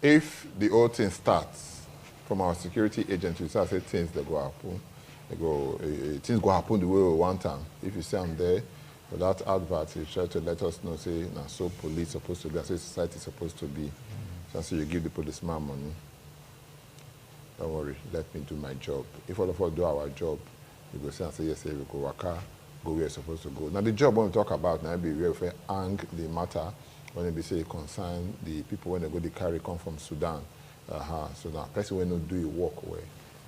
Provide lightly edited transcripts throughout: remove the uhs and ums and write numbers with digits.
if the whole thing starts from our security agents, we start say things that go happen. Things go happen the way we want them. If you say I'm there, without adverts, you try to let us know, say, now so police supposed to be, I say society is supposed to be. So you give the policeman money. Don't worry, let me do my job. If all of us do our job, we go say and say, yes, we go waka, go where you're supposed to go. Now the job when we talk about, now be where we hang the matter, when we say concern the people when they go the carry come from Sudan. So now person when not do a walk away.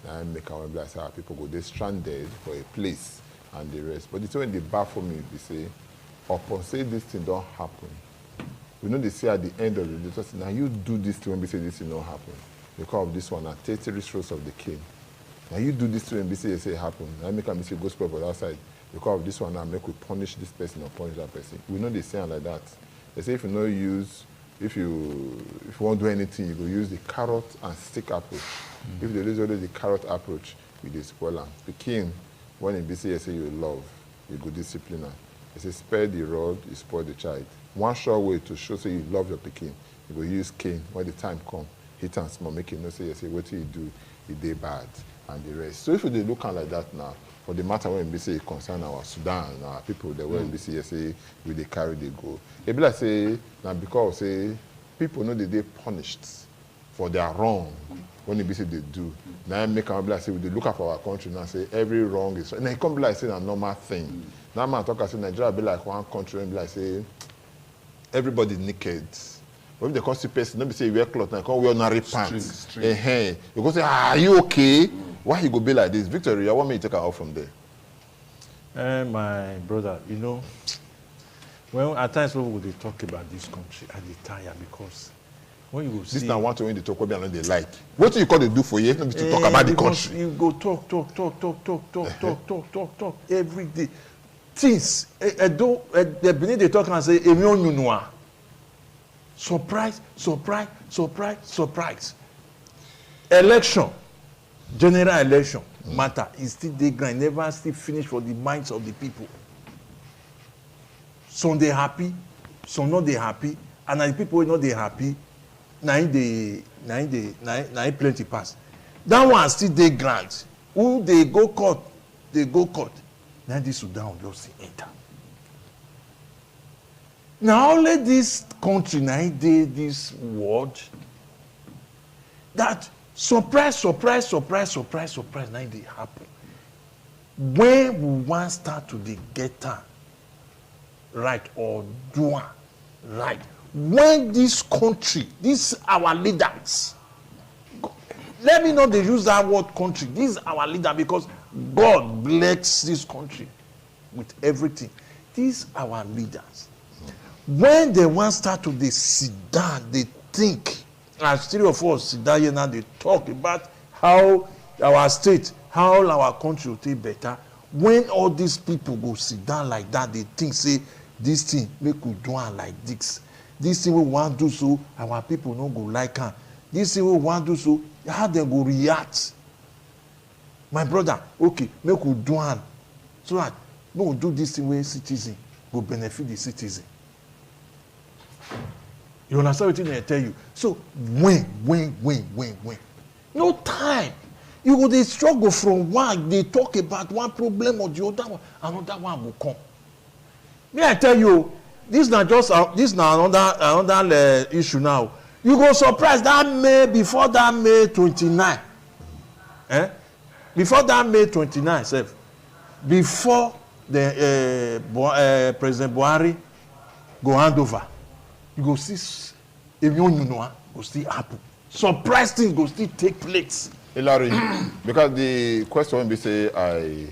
Now make our like say people go they stranded for a place and the rest. But it's when they baffle me, they say, upon say this thing don't happen. We know they say at the end of the day, now you do this thing when we say this thing don't happen. Because of this one, 33 strokes of the king. Now you do this to him, say it happen. Now make a mistake, go spread for that side. Because of this one, now make we punish this person or punish that person. We know they say like that. They say if you no use, if you won't do anything, you go use the carrot and stick approach. If they use only the carrot approach, you dey spoil am. The king, when he say you love, you go discipline am. They say spare the rod, you spoil the child. One sure way to show say you love your pikin, you go use cane when the time come. Hit and small, make him know say, what you do, it dey bad, and the rest. So if they look at like that now, for the matter when we say it concern our Sudan, our people, the way we say, we they carry, they go. It be like say, now because say, people know that they punished for their wrong, when they say they do. Now make them be like say, we look at our country now, say every wrong is, and it come be like say a normal thing. Now man talk say Nigeria be like one country, and be like say, everybody naked. When they come see person, don't be say you wear clothes, now come wear ordinary pants. You go say, are you okay? Why you go be like this? Victory, I want me to take her out from there. My brother, you know, well, at times when they talk about this country, I get tired because when you go see... This now one to when they talk about and they like. What do you call they do for you? Not to talk about the country. You go talk every day. Things, they begin to talk and say, surprise. Election, general election matter is still dey grind, never still finish for the minds of the people. Some they happy, some not they happy, and the people who not they happy, now they plenty pass. That one still dey grind. Who they go court. Now this Sudan will just enter. Now only this country, now this world, that surprise, now they happen. When we want start to get that right or do right, when this country, this our leaders, let me not use that word country, this is our leader because God bless this country with everything. These our leaders. When they want start to sit down, they think, as three of us sit down here now, they talk about how our state, how our country will take better. When all these people go sit down like that, they think, say, this thing, make we do it like this. This thing we want to do so, our people don't go like it. This thing we want to do so, how they go react. My brother, okay, make we do it. So that we will do this thing where citizen go benefit the citizen. You understand what I tell you? So when. No time. You go they struggle from one, they talk about one problem or the other one, another one will come. May I tell you, this not just this now another issue now. You go surprise that May before that May 29. Before that May 29, self, before the President Buhari go hand over. You go see if you know go still happen. Surprise things go still take place. Larry, because the question when we say I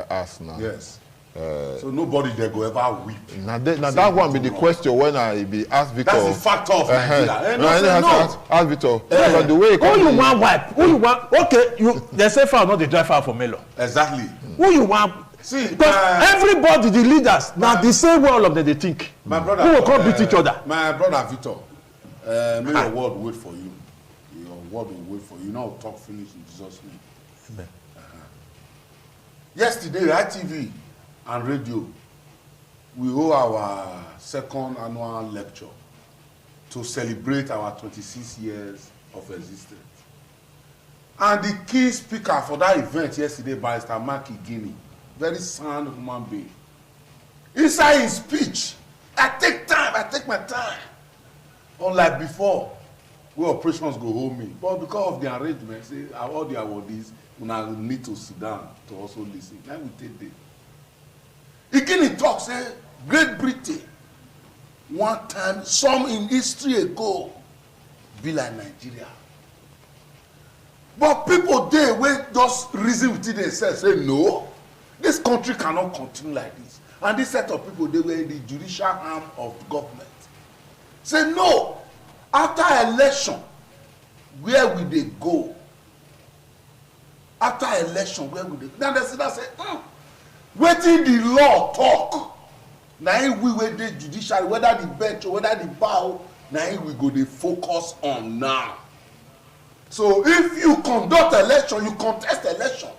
ask now. Yes. So nobody there go ever weep. Now that one be the question when I be asked Victor. That's the factor of Nigeria. Ask Victor. But the way who you want wipe? Who you want? Okay, they say far not the drive far for Melo. Exactly. Who you want? See, because everybody, the leaders, now the same way all of them they think. My brother, who will come beat each other? My brother Victor, may your word wait for you. Your word will wait for you. Now talk finish in Jesus' name. Amen. Yesterday, ITV and radio, we hold our second annual lecture to celebrate our 26 years of existence. And the key speaker for that event yesterday, Barrister Mark Igini, very sound human being. Inside his speech, I take my time. Unlike before, where operations go hold me. But because of the arrangement, say, all the awardees need to sit down to also listen. Now we take this. Igini talk, say, Great Britain, one time, some in history ago, be like Nigeria. But people there wey just reason within themselves say no, this country cannot continue like this. And this set of people, they were in the judicial arm of the government. Say no, after election, where will they go? After election, where will they go? Now they say, wetin the law talk, na him we wey dey judiciary, whether the bench or whether the bar, na him we go dey focus on now. So if you conduct election, you contest election,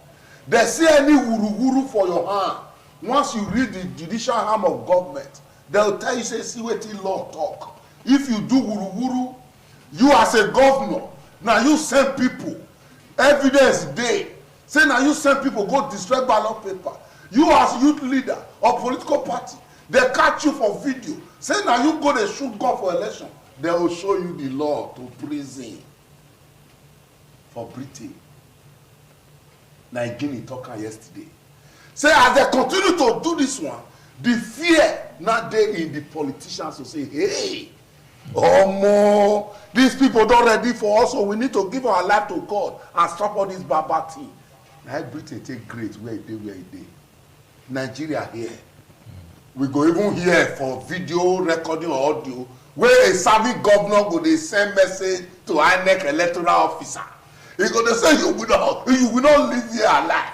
they see any wuru-wuru for your hand. Once you read the judicial arm of government, they'll tell you, say, see wetin law talk. If you do wuru-wuru, you as a governor, now you send people, evidence dey, say now you send people go destroy ballot paper. You as youth leader or political party, they catch you for video, say now you go dey shoot gun for election, they will show you the law to prison. For Britain. Nigerian talker yesterday. Say as they continue to do this one, the fear now dey in the politicians to say, hey, more, these people don't ready for us, so we need to give our life to God and stop all this barbaric thing. Now Britain take great where it dey. Nigeria here. We go even here for video recording or audio where a serving governor go dey send message to INEC electoral officer. He go dey say you will not live here alive.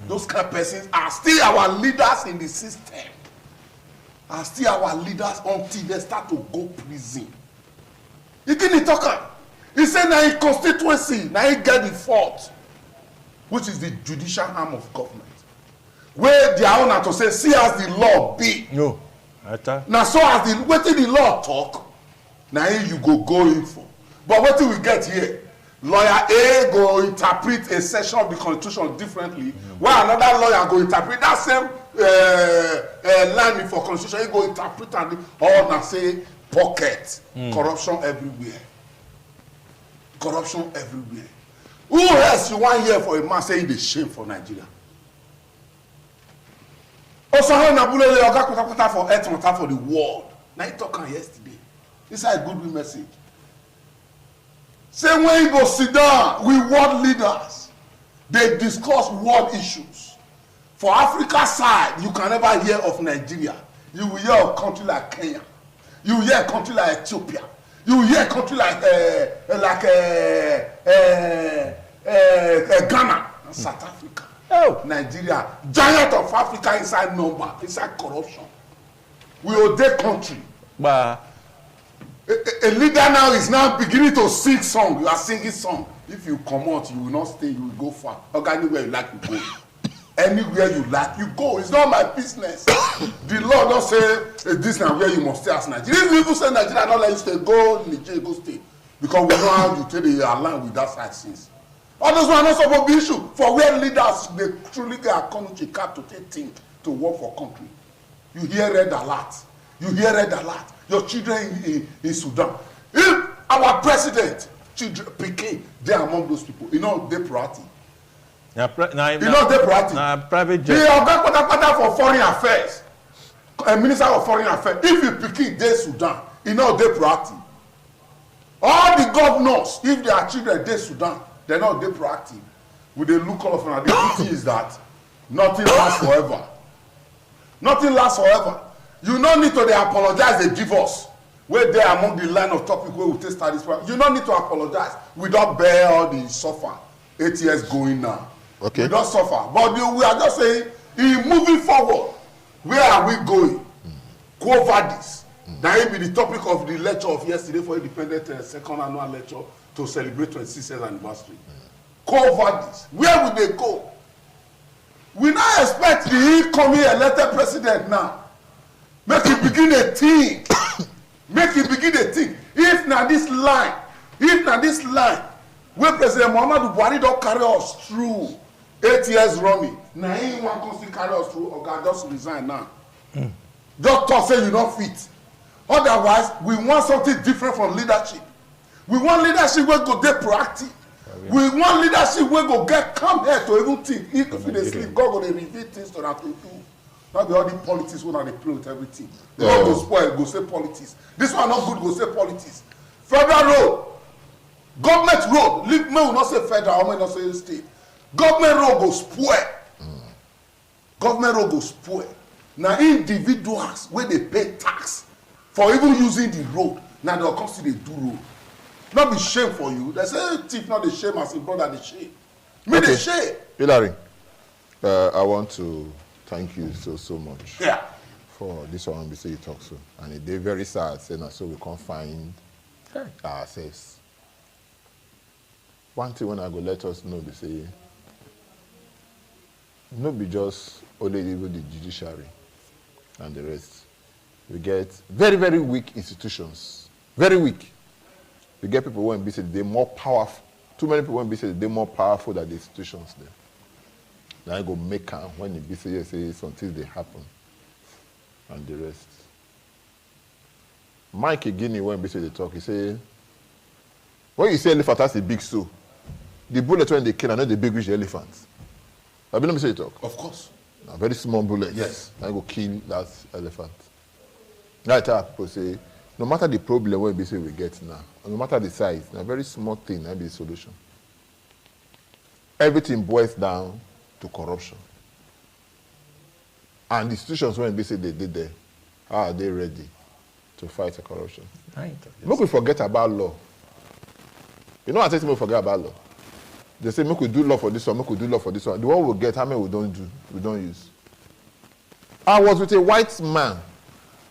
Those kind of persons are still our leaders in the system. Are still our leaders until they start to go prison. He didn't talk. He said now in constituency, now he get the fault, which is the judicial arm of government. Where their owner to say, see as the law be. No. Now so as the wetin the law talk, now you go in for. But wetin we get here, lawyer A go interpret a section of the constitution differently, while another lawyer go interpret that same line for constitution, he go interpret and all na say pocket. Corruption everywhere. Corruption everywhere. Who else you want here for a man saying the shame for Nigeria? Also, Nabulele Oga Kota for earth matter for the world. Now he talking yesterday. This is a good message. Say when you go sit down with world leaders, they discuss world issues. For Africa side, you can never hear of Nigeria. You will hear of a country like Kenya. You will hear a country like Ethiopia. You will hear a country like Ghana and South Africa. Oh, Nigeria, giant of Africa inside number, inside corruption. We are their country. But a leader now is now beginning to sing song. You are singing song. If you come out, you will not stay. You will go far. Anywhere you like, you go. Anywhere you like, you go. It's not my business. The law don't say this now where you must stay as Nigeria. If people say Nigeria, not let you stay. Go Nigeria, go stay. Because we know how you tell they align with that side since. All those are not supposed to be issue for where leaders they truly get a country cap to take things to work for country. You hear red alert. You hear red alert. Your children in Sudan. If our president, children, Peking, they are among those people. You know, they proactive. You know, they proactive. Private jet. They are for foreign affairs. A minister of foreign affairs. If you Peking, they Sudan. You know, they proactive. All the governors, if their children, they Sudan. They're not they proactive. With the look of the beauty is that nothing lasts forever. Nothing lasts forever. You don't need to they apologize, they give us. Where they are among the line of topic where we take start this program. You don't need to apologize. We don't bear all the suffer. 8 years going now. Okay. We don't suffer. But we are just saying, in moving forward, where are we going? Go over this. That will be the topic of the lecture of yesterday for Independent second annual lecture to celebrate 26th anniversary. Go over this. Where will they go? We now expect the incoming elected president now. Make it begin a team make you begin to think if na this line wey President Muhammadu Buhari don carry us through 8 years running na him wan come still carry us through oga just resign now. Just talk say you no fit. Otherwise we want something different from leadership. We want leadership wey go dey proactive. We want leadership wey go get calm head to even think if you dey sleep God go dey reveal things to una to do. No be all the politics wey una dey play with everything. God go spoil go say politics. This one no good go say politics. Federal road, government road, leave me we not say federal, or me not say state. Government road go spoil. Government road go spoil. Now individuals wey dey pay tax for even using the road, now they'll come see dey do road. Not be shame for you. They say thief not the shame as a brother the shame. Me the shame. Hillary, I want to thank you so much. Yeah. For this one, we say you talk so, and it dey very sad saying that so we can't find ourselves. One thing when I go let us know, they say, not be just only even the judiciary and the rest. We get very weak institutions, very weak. We get people when be said they're more powerful. Too many people when be said they're more powerful than the institutions there. Now I go make them when the BCS says until they happen, and the rest. Mike Guinea when be said they talk, he say, when you say elephant has a big soul, the bullet when they kill, I know the big reach the elephants. I been let me say talk. Of course. A very small bullet. Yes. I go kill that elephant. I tell people say, no matter the problem when we get now, no matter the size, a very small thing that be the solution. Everything boils down to corruption. And the institutions when they did there, are they ready to fight the corruption? Make we forget about law. You know what I say we forget about law? They say make we do law for this one, make we do law for this one. The one we get, how many we don't do, we don't use. I was with a white man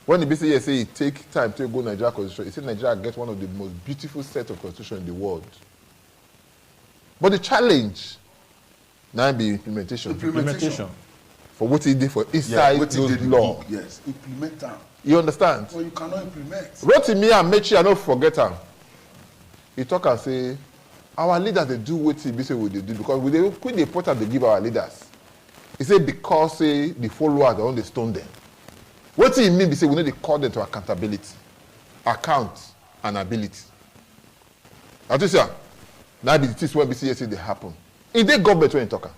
when the BCS say it take time to go Nigeria constitution. He said Nigeria gets one of the most beautiful set of constitution in the world. But the challenge now be implementation. Implementation. For what he did for inside those law. Yes, implement them. You understand? Well, you cannot implement. Rotimi and Mechi, I don't forget him. He talk and say, our leaders they do what they say what they do because we they quit the important they give our leaders. He said because say the followers they only stone them. What he mean be say we need to call them to accountability, account and ability. As you say, now the things when BCS say they happen. In the government when you talk.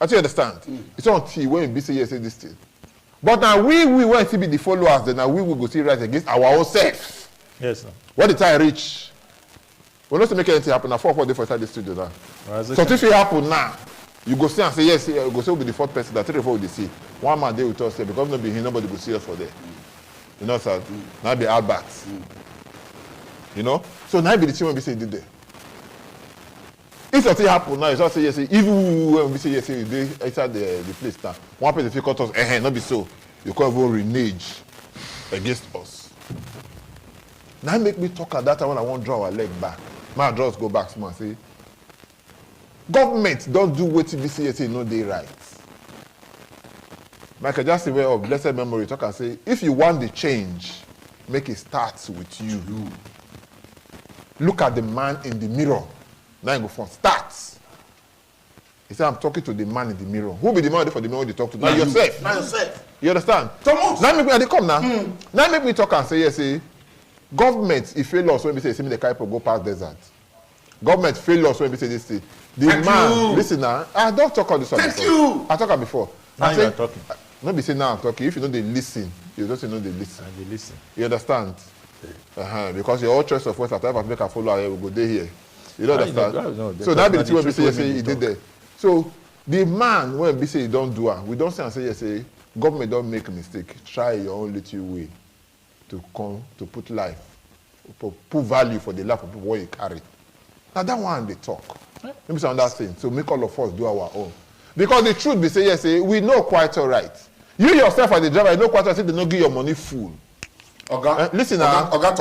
As you understand? It's not until when BCS say this thing. But now we want to be the followers, then now we will go see right against our own self. Yes, sir. What the time reach? We're not to make anything happen. Now 4 days for inside the studio now. So if it happen now, you go see and say yes, you go say we'll be the fourth person that 3 or 4 will see. One man they will tell us because nobody here, nobody will see us for there. You know, sir. Now be Albert. You know? So now be the thing when we say did there. If something happen now, it's not say yes, even when we say yes, they inside the place now. One person if you cut us, not be so. You can't even renege against us. Now make me talk at that time when I want to draw our leg back. My draws go back small and say, government don't do what BCS no they right. Michael Jackson way of blessed memory talk and say, if you want the change, make it start with you. Look at the man in the mirror. Now you go for starts. He said, I'm talking to the man in the mirror. Who be the man for the mirror you talk to? Now yourself. Now yourself. You understand? Thomas. Now make me, they come now. Now make me talk and say, yes, say, government, if fail us when we say, see me the carry go past desert. Government fail us when we say this thing. The Thank man, you. listen now, I don't talk on this one Thank before. you. I talk before. Now I you say, are talking. Not be saying now I'm talking. If you know they listen, you don't say no they listen. And they listen. You understand? Because your whole choice of words at times make a follow here, we go there here. You don't understand? No, so that be the thing when we say, yes, when he we did talk. there. So the man when we say he don't do it, we don't say and say, yes, say, government don't make a mistake. Try your own little way to come to put life, put value for the life of people what you carry. Now that one they talk. Maybe some other thing. So make all of us do our own. Because the truth be say, yes, say, we know quite all right. You yourself as the driver, you know quite all right, say they don't give your money full. Oga, listen now. Oga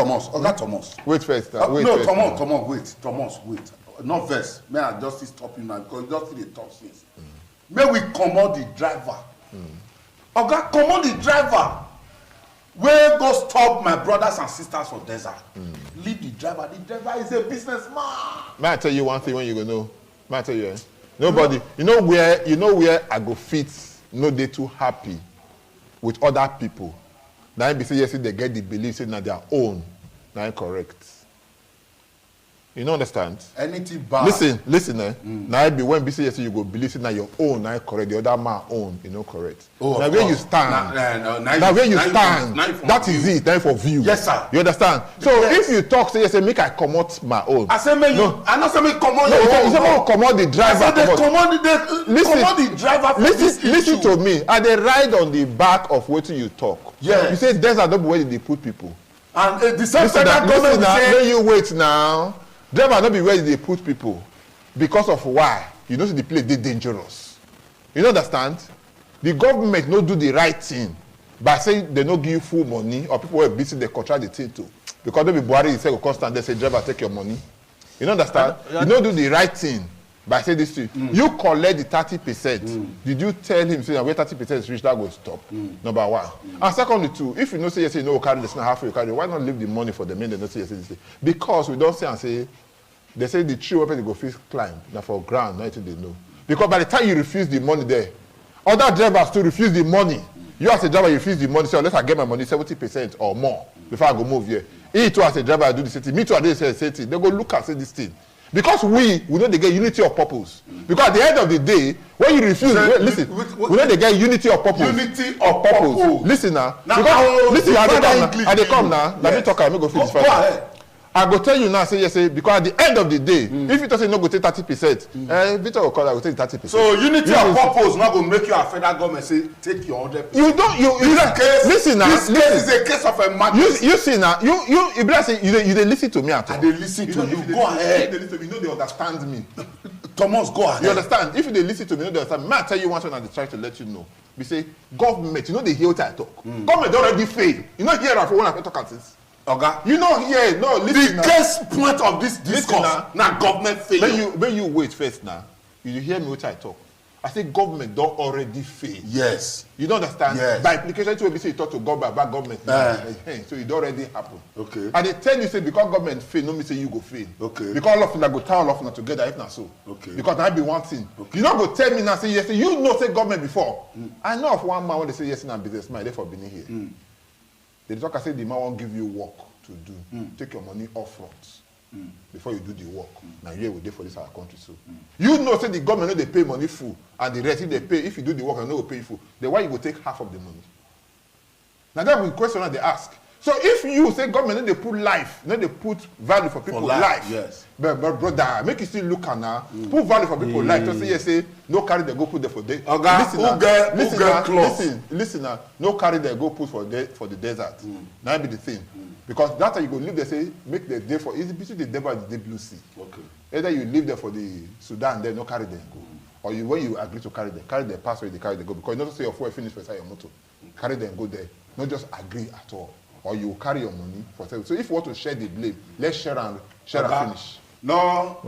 Thomas. Wait first. No, Wait first. Thomas, wait. Not first. May I just stop you now because just the talk since. May we command the driver. Oga, command the driver. wey go stop my brothers and sisters for desert. Leave the driver. The driver is a businessman. May I tell you one thing when you go know? May I tell you? Nobody. You know where I go fit. No, they too happy with other people. Now be say yes, they get the belief saying that their own. Now correct. You don't understand? Anything bad. Listen. Now be when be say yes, you go believe saying that your own now correct. The other man own, you know correct. Oh, now where you stand. Now where you stand. That is it. Now for view. Yes, sir. You understand? So if you talk, say yes, make I come out my own. I say make you. I not say make come out your own. You say come out the driver. I say they come out the driver. Listen to me. And they ride on the back of what you talk. Yes. You say desert don't be where they put people. And the same federal government say. When you wait now. Driver not be where they put people because of why? You know the place they dangerous. You understand? The government no do the right thing by saying they no give you full money or people were busy they contract the thing too. Because they be Buhari say constant they say driver take your money. You understand? You no do the right thing by saying this to you. You collect the 30%. Did you tell him say where 30% is reached that will stop? Number one. And secondly too, if you know say yes, you know carry this now half you carry, why not leave the money for the men they don't say yes? Because we don't say and say they say the tree where they go first climb now for ground, nothing they know. Because by the time you refuse the money there, other drivers to refuse the money. You as a driver, you refuse the money, so unless I get my money 70% or more before I go move here. He too as a driver, I do the same thing. Me too, I do the same thing. They go look and say this thing. Because we know they get unity of purpose. Because at the end of the day, when you refuse, we know they get unity of purpose. Unity of purpose. Listen now. Listen, I they come now. Let me talk, I go finish first. Go ahead. I go tell you now, say yes, because at the end of the day, if you say no go take 30%, Victor will call I will take 30%. So unity of purpose not going to make you a federal government say take your 100%. You don't. Listen now. This case is a case of a madness. You see now. You say you they listen to me at all. I they listen to you. Go ahead. You know they understand me. Thomas, go ahead. You understand? If they listen to me, you know they understand. May I tell you one thing and they try to let you know. We say government. You know they hear what I talk. Government already fail. You know here after one I talk at this. Okay. You know here, no, listen. The case point of this discourse now government failure. When you wait first now, you hear me what I talk. I say government don't already fail. Yes. You don't understand? Yes. By implication, you will be say you talk to government about government. So it already happened. Okay. And they tell you say because government fail, no me say you go fail. Okay. Because all of them go tie all of them together if not so. Okay. Because that be one thing. Okay. You not go tell me now say yes. You know say government before. I know of one man when they say yes in a businessman, therefore being here. They talk and say the man won't give you work to do. Take your money off front before you do the work. Now here we do for this our country so. You know say the government know they pay money full and the rest if they pay if you do the work and no will pay you full. Then why you go take half of the money? Now that will be the question that they ask. So if you say government no they put life, no they put value for people's life. Yes. But brother, make you still look at now. Put value for people's life. Just say yes, say no carry they go put there for day. Listen now. No carry they go put for the desert. Now be the thing. Because that time you go live there, say make the day for it's between the devil and the blue sea. Okay. Either you live there for the Sudan, then no carry them go. Or you when you agree to carry them pass where they carry them go. Because you not say your fuel finish inside your motor. Carry them go there. Not just agree at all. Or you carry your money for sale. So if you want to share the blame, let's share and finish. No,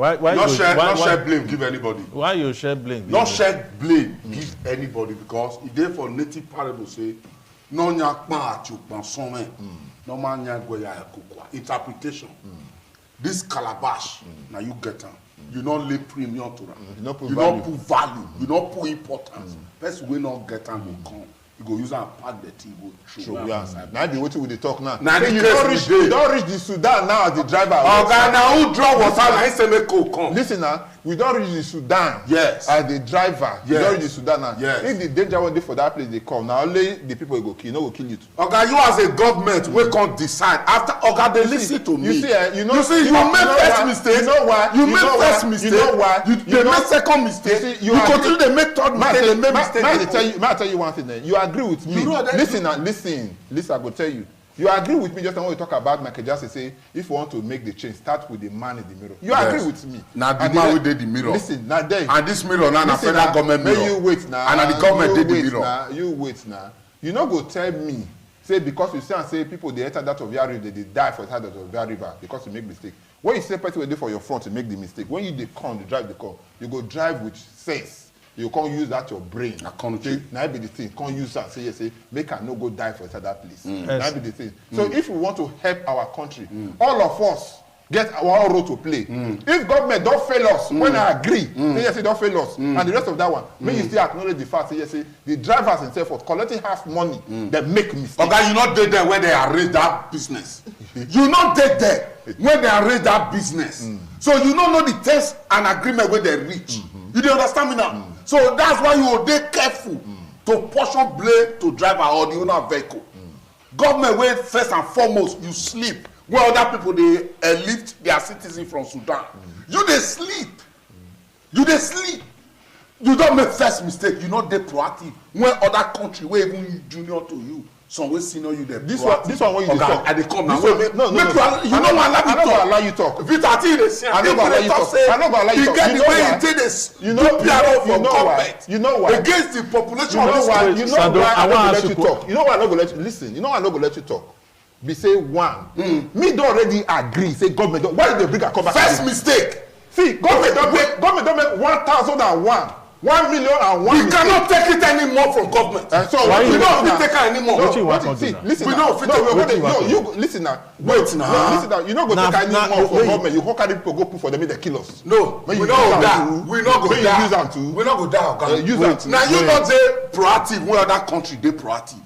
share blame give anybody. Why you share blame? Not share blame give anybody because it dey for native parable say no nyakpa achukpan some no man nyagwe interpretation. This calabash now you get them. You not lay premium to them. You not put value. You not put importance. Person will not get them will come. You go use and pack the tea, go throw. Now be waiting with the talk now. Now you don't reach the Sudan now as the driver. Okay, now who draw water? Now he say make come. Listen now, we don't reach the Sudan. Yes. As the driver, yes. You don't reach the Sudan now. Yes. If the danger one day for that place they come, now only the people will go kill. No, will kill you too. Okay, you as a government, we can't decide after. Okay, they listen to me. You see, you make first mistake. You know why? You make first mistake. You know why? You make second mistake. You continue to make third mistake. They make mistake. May I tell you one thing? Then you agree with me. Listen. I go tell you. You agree with me just when we talk about Michael Jackson say if you want to make the change, start with the man in the mirror. You agree with me. Now the man who did the mirror. Listen, now there. And this mirror now na federal government mirror. You wait now. And the government did the mirror. You wait now. You not go tell me say because you say and say people they enter that of your river they die for that of your river because you make mistake. When you say person will do for your front to make the mistake. When you they drive the car, you go drive with sense. you can't use that your brain. Say, now be the thing. Can't use that. Say, say, make I no go die for that place. Now be the thing. So if we want to help our country, all of us get our own role to play. If government don't fail us, when I agree, say yes, don't fail us, and the rest of that one, may you still acknowledge the fact. Say yes, the drivers themselves for collecting half money, they make mistakes. Okay, you not dead there when they arrange that business. You not dead there when they arrange that business. So you don't know the terms and agreement where they reach. You don't understand me now? So that's why you will be careful to portion blame to driver or the owner of vehicle. Government way first and foremost, you sleep. Where other people they lift their citizens from Sudan. You they sleep. You they sleep. You don't make first mistake. You not dey proactive. When other country where even junior to you, some way senior you there. This one when you talk. I dey come now. No. You know what I don't allow you talk. Victor, I think they say. I don't allow you talk. I don't allow you talk. Get the way you take this. You know why? You know why? Against the population of this country. You know why I don't let you talk. You know why I don't go let you listen. You know why I don't go let you talk. Be say one. Me don't already agree. Say government don't. Why did they bring a cover? First mistake. See, government don't make 1,001. 1,000,001. We cannot take it anymore from government. So why we don't fit take it anymore. Listen. We don't fit take. You listen now. Wait now. Listen now. You not go take anymore from government. You carry people go put for them make they kill us. No. We not go die. We not go die. Use them too. We not go die. Use them too. Now you not say proactive when other country they proactive.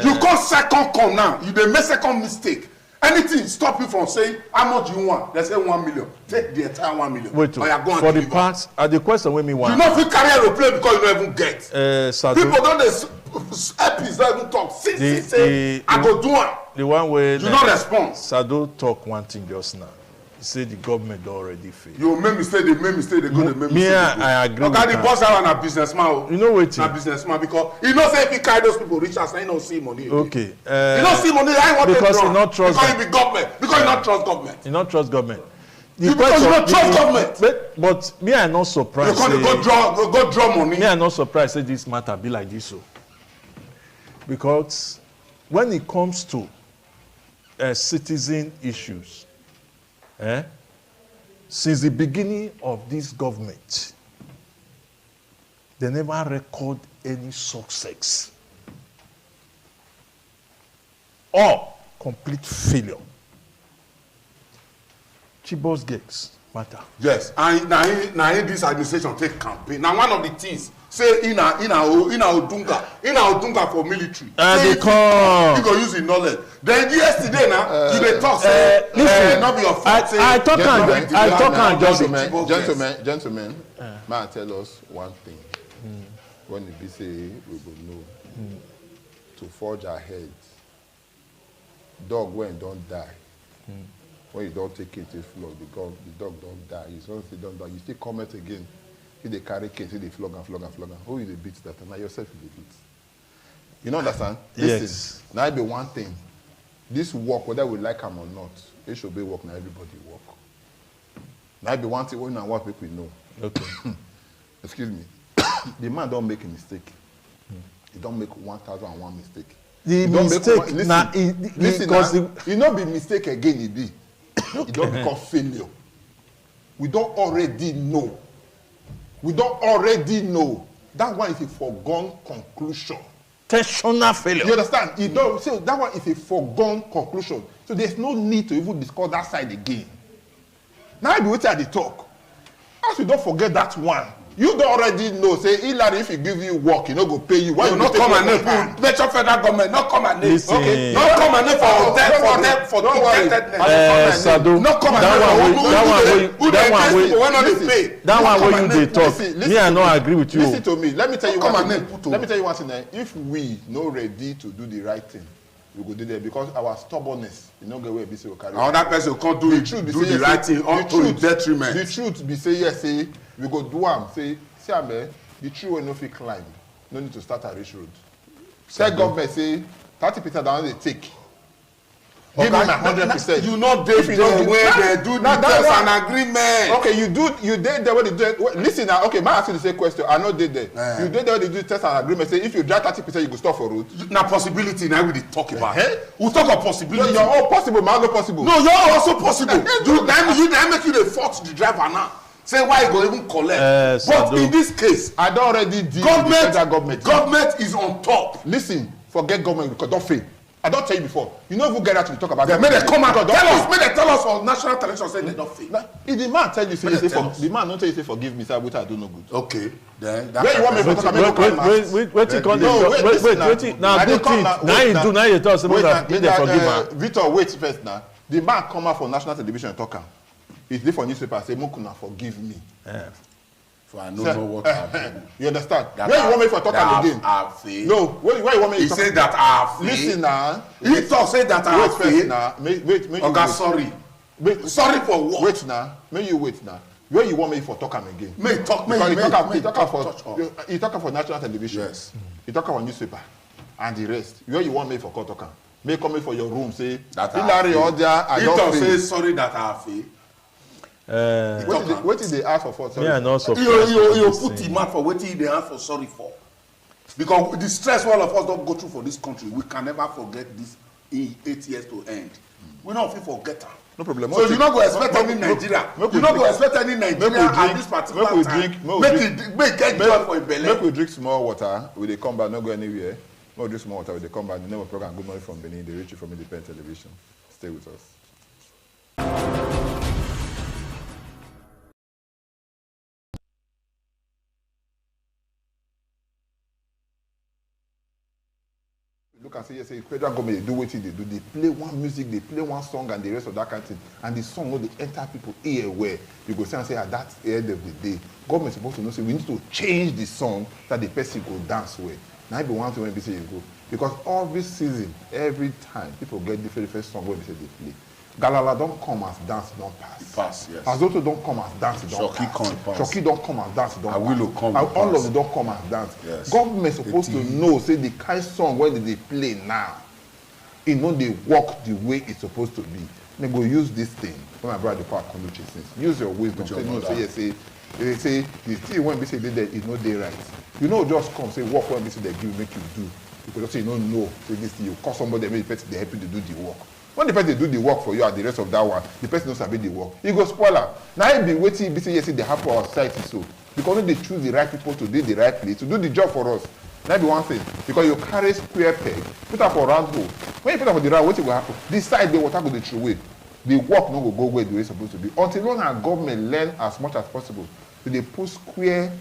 You come second come now. You dey make second mistake. Anything stop you from saying how much you want? They say 1 million. Take the entire 1 million. Wait, for the part, the question with me one. You know if you carry aeroplane because you don't even get. People don't epics don't even talk. Say I go do one. The one where you not respond. Sado talk one thing just now. He said the government already failed. You make mistake, they go to make mistake. Me, I agree. Okay, the boss are a businessman. You know what? A businessman because you know say if you carry those people rich as they don't see money. Okay. You don't see money. I want because you not trust. Because you be government. Because you not trust government. You not trust government. Because you not trust government. But me, I not surprised. You go draw money. Me, I not surprised. Say this matter be like this so. Because when it comes to citizen issues. Since the beginning of this government, they never record any success or complete failure. Chibos gigs matter. Yes, and now this administration take campaign. Now one of the things say in Odunga for military. They come. You go use the knowledge. Then yesterday now you dey talk say not be your fault. I talk and gentlemen. May I tell us one thing? When it be say we go know to forge ahead. Dog when don't die. When you don't take it to floor, the dog don't die. You once they don't die, you still come out again. If they carry case, if they flog and. Who is the beat that? Now yourself is the beat. You know understand? Listen, yes. Now it be one thing. This work, whether we like them or not, it should be work. Now everybody work. Now it be one thing when and what people know. Okay. Excuse me. The man don't make a mistake. He don't make 1,001 mistake. The mistake listen, he not be mistake again. He be. It don't become failure. We don't already know. That one is a foregone conclusion. Intentional failure. You understand? You don't. So that one is a foregone conclusion. So there's no need to even discuss that side again. Now I be waiting at the talk. As you don't forget that one. You don't already know. Say Hillary, if he give you work, he no go pay you. Why you not come and name? Let your federal government not come and name. Listen. Okay. Not come and name for indebtedness. Sado. Not come and name. That one where you dey talk. Me, I no agree with you. Listen to me. Let me tell you one thing. Let me tell you one thing. If we no ready to do the right thing, we go do there because our stubbornness, you know, get where we say we carry. Another person can't do the right thing unto detriment. The truth be say yes, say we go do am. Say, see the tree will no fit climb. No need to start a rich road. Say government say 30% down they take. Give me my 100%. You not dey there where they do the test and agreement. Okay, you did there where they do. Listen now. Okay, may I ask you the same question? I know did there. You did there where they do test and agreement. Say if you drive 30%, you go stop for road. Now possibility. Now we dey talk about. We talk about possibility. You're all possible. Man, no possible. No, you're also possible. You make you the fault the driver now. say why you go even collect. But in this case, I don't already deal with the federal government. Government is on top. Listen, forget government because don't fail. I don't tell you before. You know if we get out to talk about that. May they come out. May they tell us on national television say they don't fail. If the man tell you say the man don't tell you say forgive me, say which I do no good. Okay. Then where you want me to talk about? Wait, now good thing. Now you do. Now you tell us that they forgive man. Victor, wait first now. The man come out for national television and talk am. If they for newspaper say Mokuna forgive me. Yeah. So I don't know what happened. You understand? Where you want me for talk am again? No, where you want me to talk? He said that I fail. Listen now. He thought say that I fail. Wait now. Wait. Okay, sorry. Wait. Sorry for what? Wait now. May you wait now. Where you want me for talk am again? May talk you talk for national television. Yes. You talk about newspaper and the rest. Where you want me for talk am? May come in for your room say that Hillary Odia I don't fail. Say sorry that I fail. What did they ask for sorry? Yeah, no surprise. You put him out for waiting they ask for sorry for. Because the stress all of us don't go through for this country, we can never forget this 8 years to end. We don't forget them. No problem. So you're not going to expect any Nigeria. You're not going to expect any Nigeria at this particular time. Make get joy for a belly. Make we drink small water. We they come back, not go anywhere. Make we drink small water. We they come back. The name of program Good Morning from Benin. They reach you from independent television. Stay with us. Look and say, yes, federal government, they do what they do. They play one music, they play one song, and the rest of that kind of thing. And the song will enter people ear where you go say and say, at that end of the day, government is supposed to know, say, we need to change the song that the person go dance with. Now, if you want to when they say you go. Because every season, every time, people get different songs when they say they play. Galala don't come as dance, don't pass. Yes. Azoto don't come as dance, don't pass. Shoki don't come as dance, don't pass. All of them don't come as dance. Yes. Government supposed to know, say the kind of song when they play now, you know they work the way it's supposed to be. They go use this thing. When my brother part conduct since. Use your wisdom. They say the thing when we say they is not they right. You know just come say work when we say they give make you do. Because say you don't know. Say this thing you call somebody maybe the person they help you to do the work. When the person do the work for you and the rest of that one, the person knows about the work. He go spoil am. Now he be waiting, be say yes, they have for our society so. Because they choose the right people to do the right place, to do the job for us. That be one thing. Because you carry square peg, put up for round hole. When you put up for the round, what will happen? This side the water go the true way. The work no go where the way it's supposed to be. Until when our government learn as much as possible, so they put square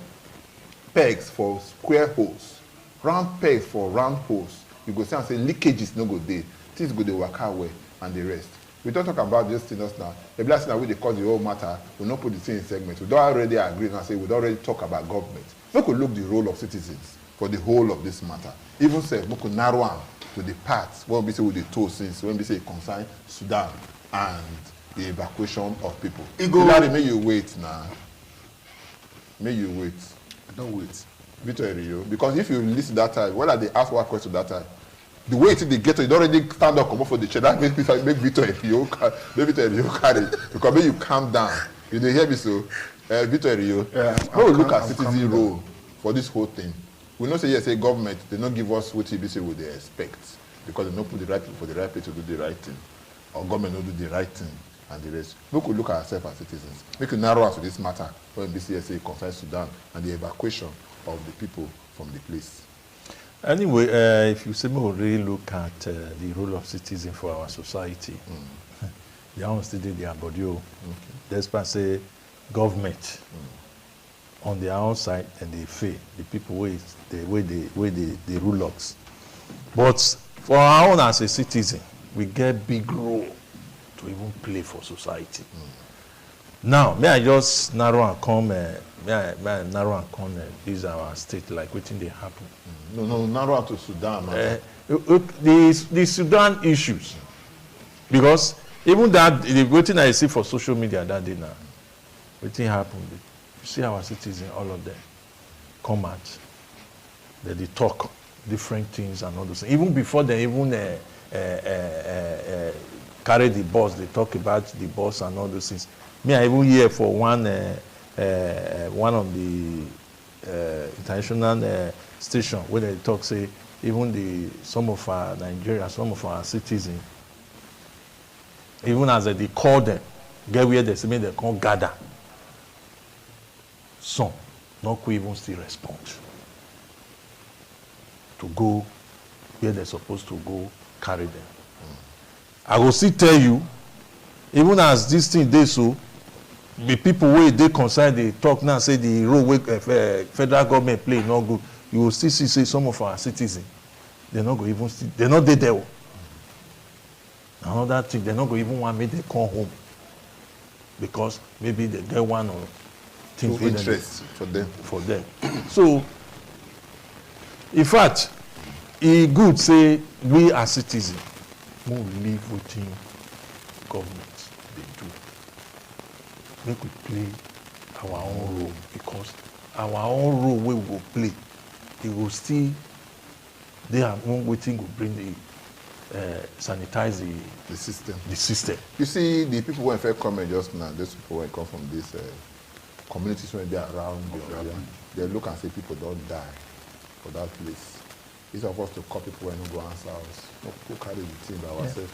pegs for square holes, round pegs for round holes. You go say and say leakages no go there. Things go the work away. And the rest. We don't talk about this thing now. The blessing that we they cause the whole matter, we not put the same segment. We don't already agree and say we don't already talk about government. We could look the role of citizens for the whole of this matter. Even say we could narrow down to the parts when we say with the two things, when we say concern Sudan and the evacuation of people. Larry, may you wait now. May you wait. I don't wait. Victor Rio, because if you listen that time, whether they ask what question that time, the way they get to it, already stand up, come up for the chair. That makes me make Victor Rio carry. Because when you calm down, you know, hear me so. Victor Rio, when we look at citizen role for this whole thing, we not say yes, say government, they don't give us what they say what they expect because they don't put the right people for the right place to do the right thing, or government don't do the right thing and the rest. We could look at ourselves as citizens. We could narrow us to this matter when BCSA concerns Sudan and the evacuation of the people from the place. Anyway, if you say we really look at the role of citizens for our society, they almost did their body. Despite say government on their own side and they fail the people way they rule us. But for our own as a citizen, we get big role to even play for society. Now, may I just narrow and come? These are our state like waiting they happen. No, narrow to Sudan. The Sudan issues, because even that the waiting I see for social media that day now, waiting happened. You see our citizens, all of them, come out. They talk different things and all those things. Even before they even carry the bus, they talk about the bus and all those things. Me, I even hear for one of the international station where they talk say even some of our Nigeria, some of our citizens, even as they call them, get where they say they can't gather some no could even still respond to go where they're supposed to go carry them. I will still tell you, even as this thing dey so, the people wey dey concerned dey talk now say the role wey federal government play no good. You will still see say some of our citizens, they no go even still, they not dey there. Another thing, they not go even want me to come home because maybe they get one or things no interest for them. So, in fact, e good say we as citizens we live within government dey do. Make we play our own role because our own role wey we go play, e go still dey our own wetin go bring the sanitize the system. The system. You see, the people wey first come just now, those people wey come from these communities wey dey around the area, they look and say people don't die for that place. It's of us to call people when we go answer us. No go carry the thing by ourselves.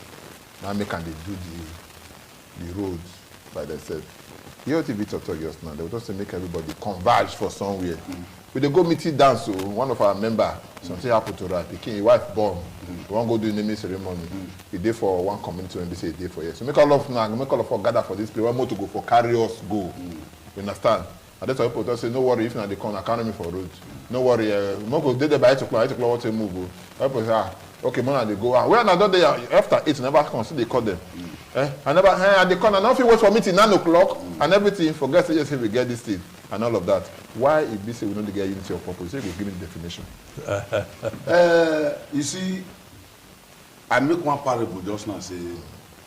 Now make and they do the roads by themselves. Here TV talk just now, they will just say make everybody converge for somewhere. We dey go meeting dance, so one of our members, something happened to her, his wife born. We want to go do naming ceremony. He dey for one community when they say a day for years. So make all of us gather for this place. One more to go for carry us go. You understand? And that's why people just say, no worry, if not they come, I can't me for road. No worry, Moko did the by 8 o'clock, 8 o'clock, what to move. People say, okay, man, they go. Where another day after 8, never come, so they call them. I never, they come, and nothing wait for me till 9 o'clock, and everything, forget to just say we get this thing, and all of that. Why if we say we don't get unity of purpose? So you give me the definition. You see, I make one parable just now, say,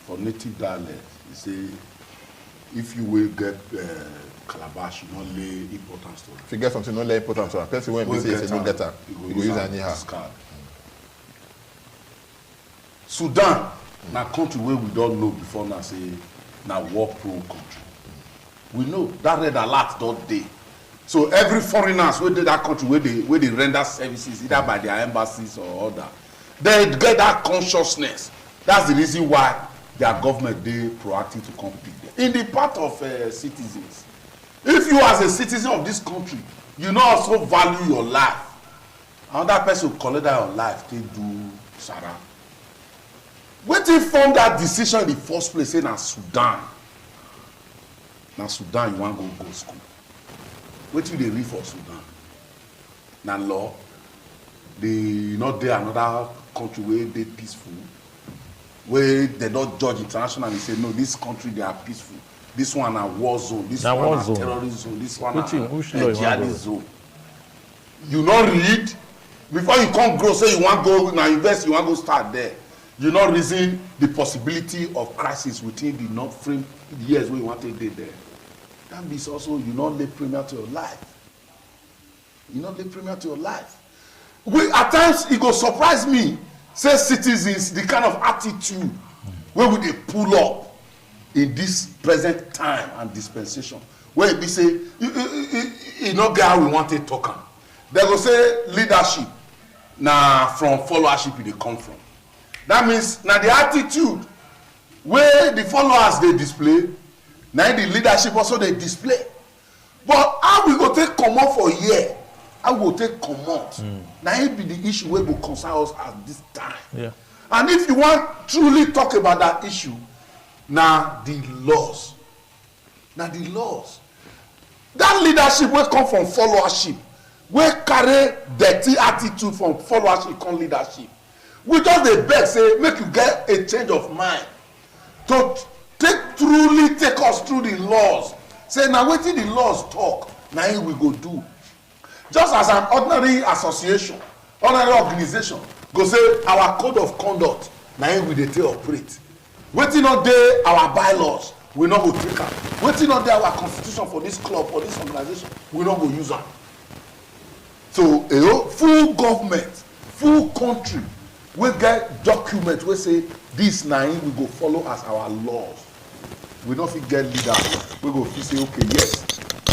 for native dialect, you say, if you will get calabash, you don't lay importance to it. If you get something, don't lay importance to it. Person when we say it's a no getter, you go use anyhow. Sudan, na country where we don't know before now say na war-prone country. We know that red alert that day. So every foreigners wey dey that country where they render services either by their embassies or other, they get that consciousness. That's the reason why their government dey proactive to come pick them. In the part of citizens, if you as a citizen of this country, you no also value your life, another person collect that your life take do sara. Wetin form that decision in the first place say na Sudan? Na Sudan you wan go school. Wetin dey read for Sudan? Na law. They not dey another country wey dey peaceful, wey they not judge internationally say no, this country they are peaceful. This one a war zone. This one a terrorist zone. This one a jihadist zone. You not read before you come grow say you want go now invest, you want go start there. You not reason the possibility of crisis within the not frame years where you want to dey there. That means also you not lay premier to your life. You not lay premier to your life. We at times it go surprise me. Say citizens the kind of attitude where would they pull up in this present time and dispensation. Where we say you know get how we want to talk am. They go say leadership na from followership they come from. That means now the attitude where the followers they display, now the leadership also they display. But how we go take comot for here? How we go take comot? Now it be the issue where we concern us at this time. Yeah. And if you want truly talk about that issue, now the laws. Now the laws. That leadership will come from followership. Will carry dirty attitude from followership come leadership. We just dey beg say make you get a change of mind to truly take us through the laws. Say na wetin the laws talk na him we go do. Just as an ordinary association, ordinary organization go say our code of conduct na him we dey take operate. Wetin no dey our bylaws we no go take am. Wetin no dey our constitution for this club, for this organization, we no go use am. So full government, full country we get document wey say this na him we go follow as our laws. We no fit get leaders we go fit say okay yes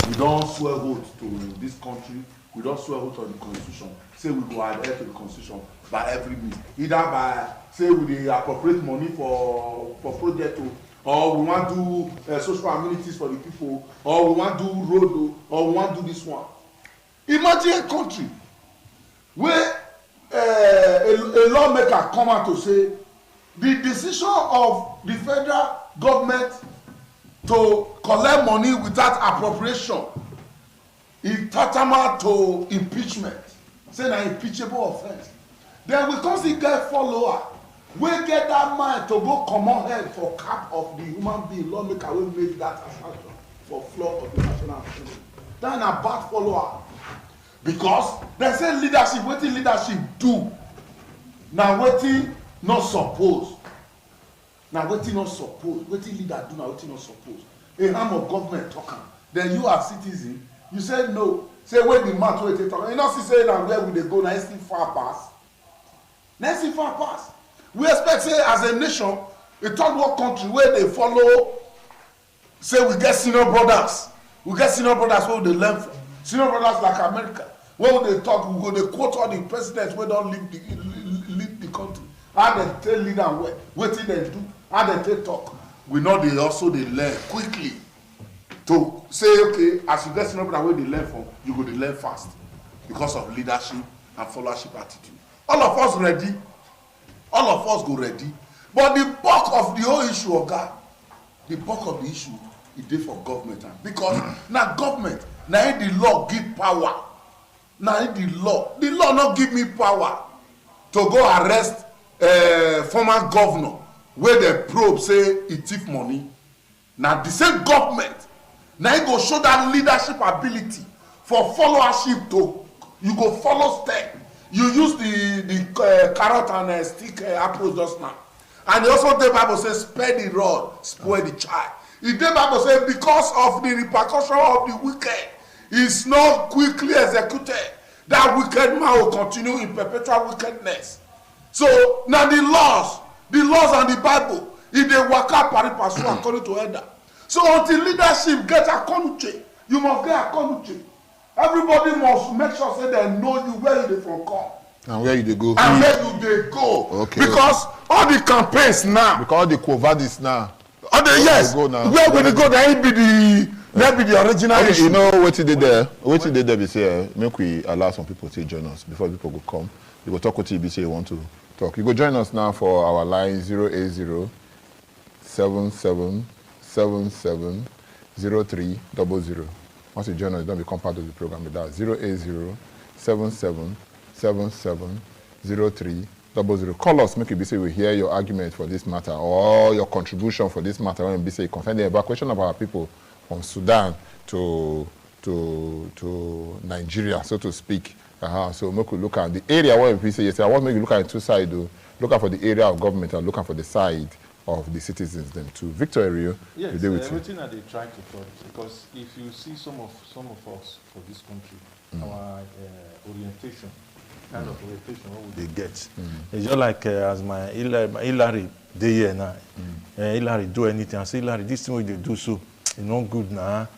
we don swear oath to this country, we don swear oath on the constitution, say we go adhere to the constitution by every means, either by say we dey appropriate money for project or we want to do social amenities for the people, or we want to do road, or we want to do this one. Imagine a country where a lawmaker come out to say the decision of the federal government to collect money without appropriation is tantamount to impeachment, say na impeachable offence. Then we come see get follower wey get that mind to go comot head for cap of the human being lawmaker wey make that assertion for floor of the national assembly. That na bad follower, because dem say leadership, wetin leadership do na wetin no suppose. Na wetin no suppose. Wetin leader do na wetin no suppose. A arm of government talk am. Then you as citizen, you say no. Say where the mouth wey take talk. You know see say na where we dey go na still far pass. Na still far pass. We expect say as a nation, a third world country where they follow, say we get senior brothers. We get senior brothers where they learn from. Senior brothers like America. Where they talk, we go, they quote all the presidents where don't lead the country. How they tell leader where, what they do, how they take talk. We know they also they learn quickly to say, okay, as you get senior brothers where they learn from, you go to learn fast because of leadership and followership attitude. All of us ready. All of us go ready. But the bulk of the whole issue of God, the bulk of the issue is there for government. Because now government, now the law give power. Now the law not give me power to go arrest former governor where the probe say he thief money. Now the same government, now you go show that leadership ability for followership to, you go follow step. You use the carrot and stick approach just now. And also the Bible says, spare the rod, spoil the child. The Bible says, because of the repercussion of the wicked, is not quickly executed, that wicked man will continue in perpetual wickedness. So now the laws and the Bible, if they work out pari passu according to elder. So until leadership gets a country, you must get a country. Everybody must make sure say they know you where you dey from come. And where you dey go. And where you dey go. Okay. Because all the campaigns now. Because all the covadis now. All the yes. Go now. Where we dey go, that be the original okay, issue. You know what they did there? What they did there be say, make we allow some people to join us before people go come. You go talk with you, say you want to talk. You go join us now for our line 080-7777-0300. Once you join us, don't become part of the program with that. 080-7777-0300. Call us, make you be say we hear your argument for this matter or your contribution for this matter. When you be say concern the evacuation of our people from Sudan to Nigeria, so to speak. So make we look at the area where we say yes. I want to make you look at two sides. Look at for the area of government and look at for the side of the citizens them too. Victor Erio, yes, everything that they try to talk, because if you see some of us for this country, our orientation, kind of orientation, what would they get? It's just like as my Hillary dey here now. Hillary do anything, I say Hillary, this thing what they do so, it's not good now.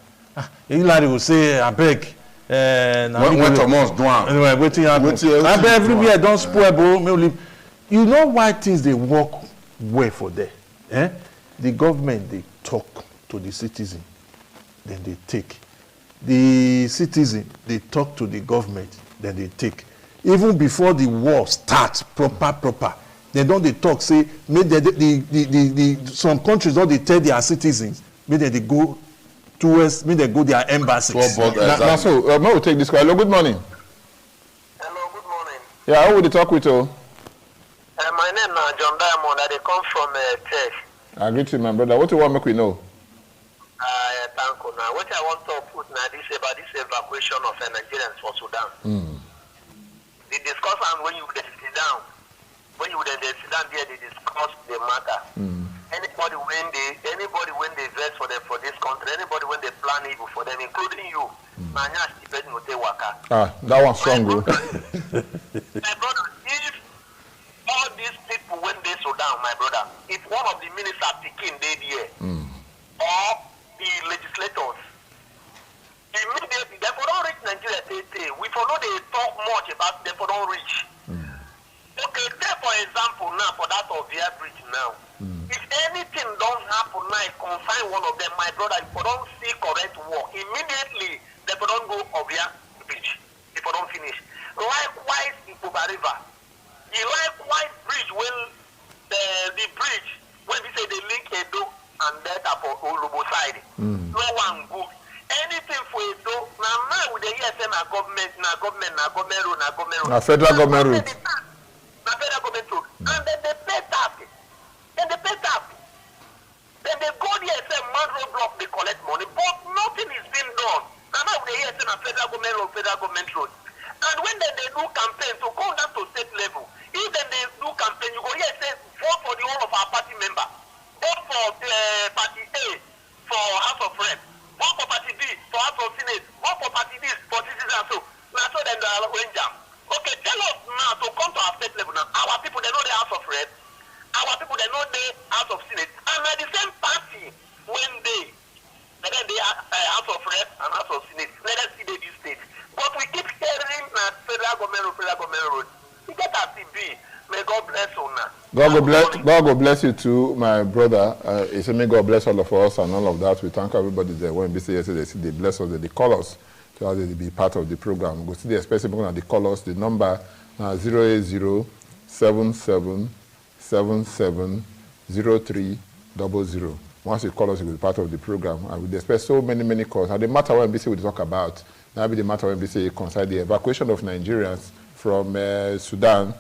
Hillary will say, I beg. When Thomas do anyway, waiting happen. I beg everywhere don't spoil, bro. You know why things they work well for them? The government, they talk to the citizen, then they take. The citizen, they talk to the government, then they take. Even before the war starts, proper, they don't they talk, say, some countries don't they tell their citizens, maybe they go towards, maybe they go their embassies. So, we'll take this call. Hello, good morning. Hello, good morning. Yeah, who will you talk with you? My name is John Diamond. I come from Tech. I agree to you, my brother. What do you want to make we know? Thank you. Now, what I want to put now this about this evacuation of Nigerians for Sudan. The discussion when you sit down there, they discuss the matter. Anybody when they vex for this country, anybody when they plan evil for them, including you, that one's strong, bro. My brother, if all these people when they Sudan, my brother, if one of the ministers picking they there, or the legislators, immediately they for don't reach Nigeria. We for know they talk much about they for don't reach. Okay, take for example now for that of Via Bridge now. If anything don't happen now confine one of them, my brother, if you don't see correct work, immediately they don't go Obia Beach. If you don't finish. Likewise, in Kuba River. The likewise bridge, when the bridge, when we say they link Edo and Delta for Olubo side, no one good. Anything for Edo, now with the ESM government, na federal government road. Na federal government road. And then they pay tax. Then they go the ESM man road block, they collect money, but nothing is being done. And now with the ESM and federal government road. And when they do campaign to go down to state level, if then they do campaign, you go here say vote for the whole of our party member, vote for party A for House of Rep, vote for party B for House of Senate, vote for party D for citizens. So now so then they are going down. Okay, tell us now to come to our state level now. Our people they know the House of Rep, our people they know the House of Senate, and at the same party when they then they are House of Rep and House of Senate. Let us see the state. But we keep hearing that federal government road. We get at the B. May God bless you now. God will bless you too, my brother. May God bless all of us and all of that. We thank everybody there. When we say yesterday, they bless us, they call us to be part of the program. Go see the express people and they call us. The number 080-7777-0300. Once you call us, you will be part of the program. And we expect so many calls. And the matter when we say we talk about, now be the matter when we say concern the evacuation of Nigerians from Sudan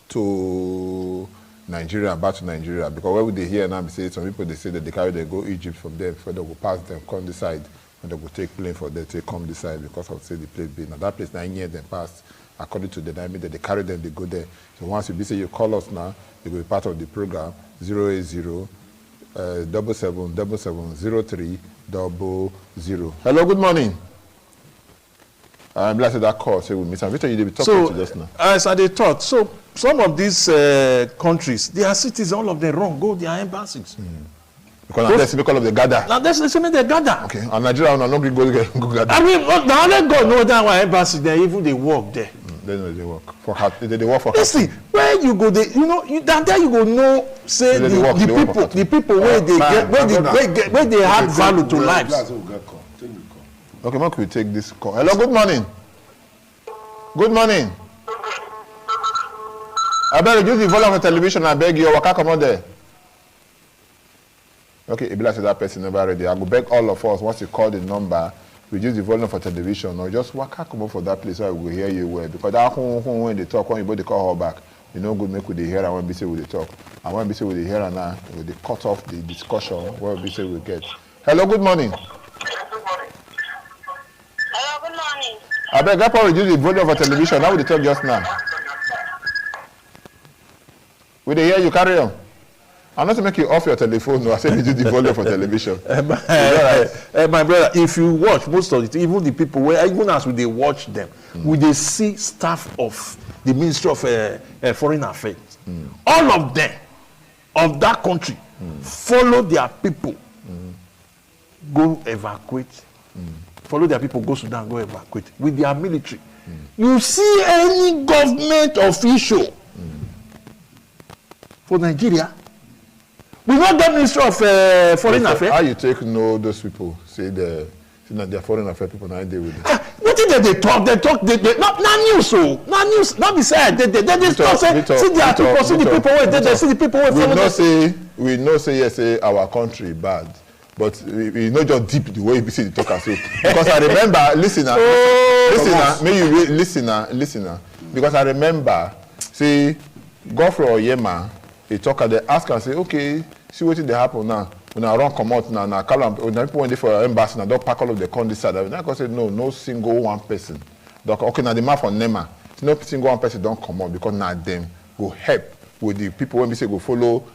to Nigeria, back to Nigeria. Because what would they hear now? Say some people they say that they carry they go Egypt from there before they will pass them, come this side, and they will take plane for them to come this side because of say the place being. Now that place 9 years then passed. According to the dynamic that they carry them, they go there. So once you say you call us now, you will be part of the program 080-7777-0300. Hello, good morning. I'm glad that call. Say we miss. I'm you be talking to just now. As I thought, so some of these countries, their citizens, all of them wrong, go their embassies. Because that's because of the gather. Now that's the they gather. Okay, and Nigeria will not go gather. I mean, now let God know that our embassy there, even they work there. They know they work for they work for. Listen, where you go, there you go know. Say the people where they get where they add value to lives. Okay, Mark, we take this call. Hello, good morning. Good morning. I beg you, reduce the volume of the television. I beg you, waka come on there. Okay, if like that person never ready, I will beg all of us once you call the number, reduce the volume for television or just waka come on for that place so I will hear you well. Because that when they talk, when you body call her back, you know, good make with the hear and when we say with the talk. And when we say with the hear and now, with the cut off the discussion, where we say we get. Hello, good morning. Hello, good morning. I beg you, reduce the volume of television. How would you talk just now? Will they hear you? Carry on. I'm not to make you off your telephone. No, I said reduce the volume for television. My brother, if you watch most of it, even the people where even as they watch them, we they see staff of the Ministry of Foreign Affairs, all of them of that country follow their people, go evacuate. Follow their people, go Sudan, go evacuate with their military. You see any government official for Nigeria? We not the Ministry of Foreign Affairs. How you take know those people? Say they're foreign affairs people now they with them. What did they talk? They not news, so not news. Not be said. They just talk. Say see their people, see the people where they see the people where we know say yes, say our country bad. But we not just deep the way you see the talker so. Because I remember, listener, because I remember, see, Godfrey Oyema, a talker, they ask and say, okay, see what they happen now. When I run come out now, call them, when people went for embassy, now don't pack all of the country side. And I say, no single one person. Okay, now the map for NEMA, no single one person don't come out because now them go help with the people when we say go follow